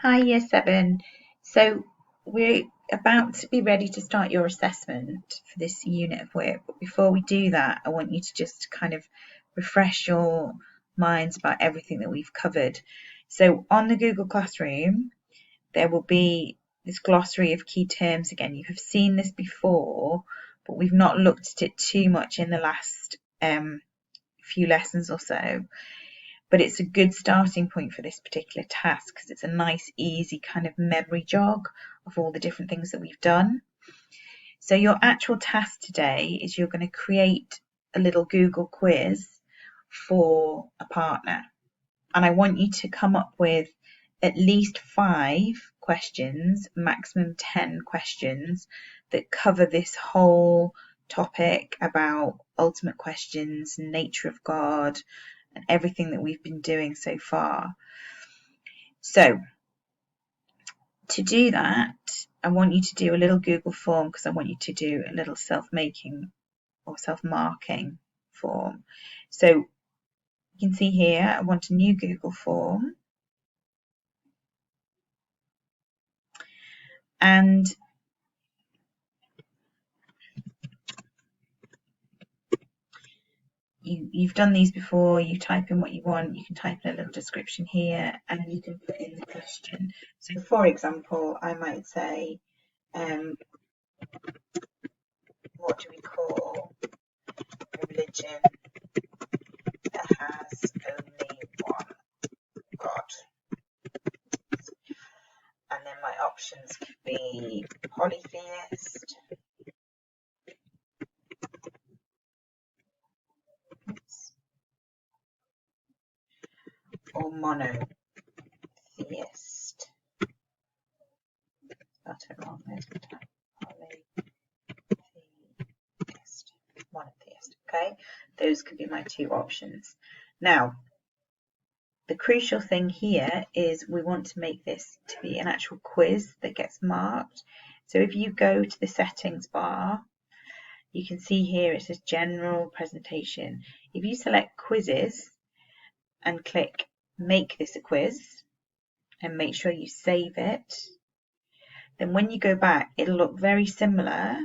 Hi, Year 7. So we're about to be ready to start your assessment for this unit of work. But before we do that, I want you to just kind of refresh your minds about everything that we've covered. So on the Google Classroom, there will be this glossary of key terms again. You have seen this before, but we've not looked at it too much in the last few lessons or so. But it's a good starting point for this particular task because it's a nice, easy kind of memory jog of all the different things that we've done. So your actual task today is you're going to create a little Google quiz for a partner. And I want you to come up with at least 5 questions, maximum 10 questions that cover this whole topic about ultimate questions, nature of God, and everything that we've been doing so far. So to do that, I want you to do a little Google form because I want you to do a little self-making or self-marking form. So you can see here, I want a new Google form. And you've done these before, you type in what you want, you can type in a little description here and you can put in the question. So for example, I might say, what do we call a religion that has only one God? And then my options could be polytheist, or monotheist. Spelled it wrong there, didn't I? Polytheist, monotheist. Okay, those could be my 2 options. Now, the crucial thing here is we want to make this to be an actual quiz that gets marked. So if you go to the settings bar, you can see here it says general presentation. If you select quizzes and click make this a quiz and make sure you save it, then when you go back it'll look very similar,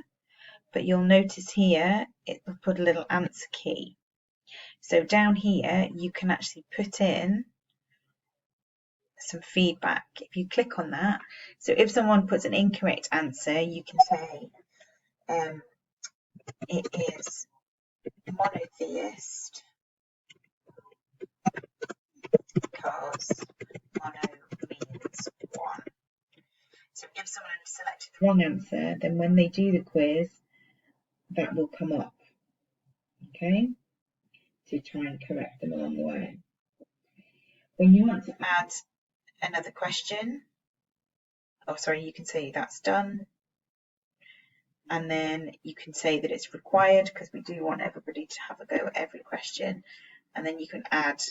but you'll notice here it will put a little answer key. So down here you can actually put in some feedback if you click on that. So if someone puts an incorrect answer, you can say it is monotheist because mono means one. So if someone has selected the wrong answer, then when they do the quiz, that will come up, okay, to try and correct them along the way. When you want to add another question, you can say that's done. And then you can say that it's required because we do want everybody to have a go at every question. And then you can add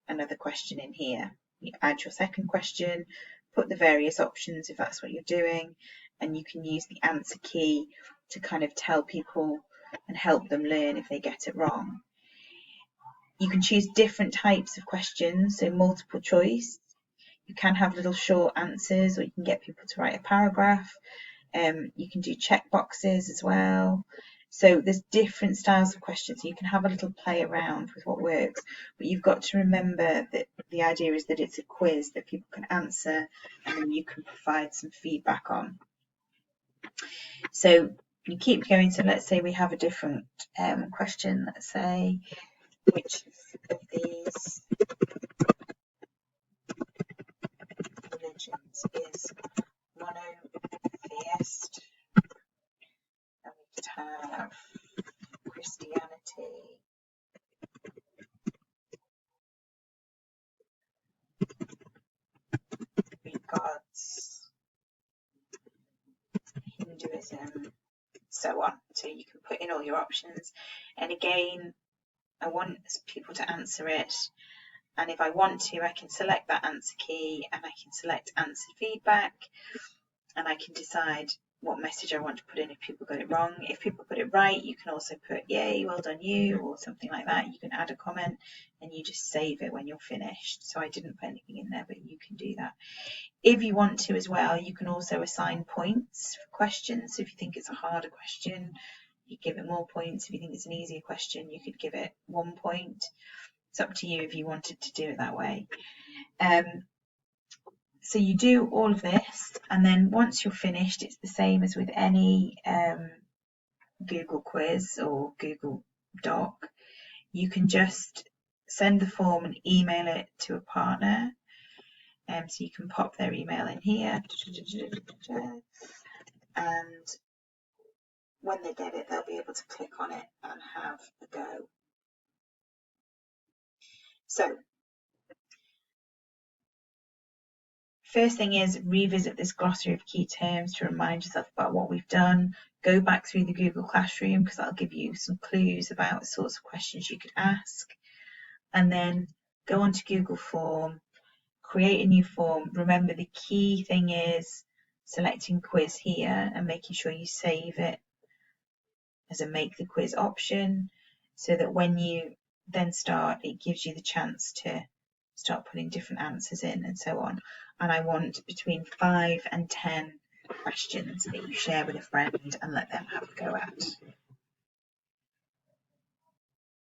another question in here. You add your second question, put the various options if that's what you're doing, and you can use the answer key to kind of tell people and help them learn if they get it wrong. You can choose different types of questions, so multiple choice. You can have little short answers, or you can get people to write a paragraph. You can do check boxes as well. So there's different styles of questions. So you can have a little play around with what works, but you've got to remember that the idea is that it's a quiz that people can answer and then you can provide some feedback on. So you keep going. So let's say we have a different question. Let's say, which of these religions is monotheist? And we could have Christianity, Greek gods, Hinduism, so on. So you can put in all your options. And again, I want people to answer it. And if I want to, I can select that answer key and I can select answer feedback. And I can decide what message I want to put in if people got it wrong. If people got it right, you can also put yay, well done you, or something like that. You can add a comment and you just save it when you're finished. So I didn't put anything in there, but you can do that. If you want to as well, you can also assign points for questions. So if you think it's a harder question, you give it more points. If you think it's an easier question, you could give it 1 point. It's up to you if you wanted to do it that way. So you do all of this, and then once you're finished, it's the same as with any Google quiz or Google Doc. You can just send the form and email it to a partner. So you can pop their email in here, and when they get it, they'll be able to click on it and have a go. So first thing is revisit this glossary of key terms to remind yourself about what we've done. Go back through the Google Classroom because that'll give you some clues about the sorts of questions you could ask. And then go onto Google Form, create a new form. Remember, the key thing is selecting quiz here and making sure you save it as a make the quiz option, so that when you then start, it gives you the chance to start putting different answers in and so on. And I want between 5 and 10 questions that you share with a friend and let them have a go at.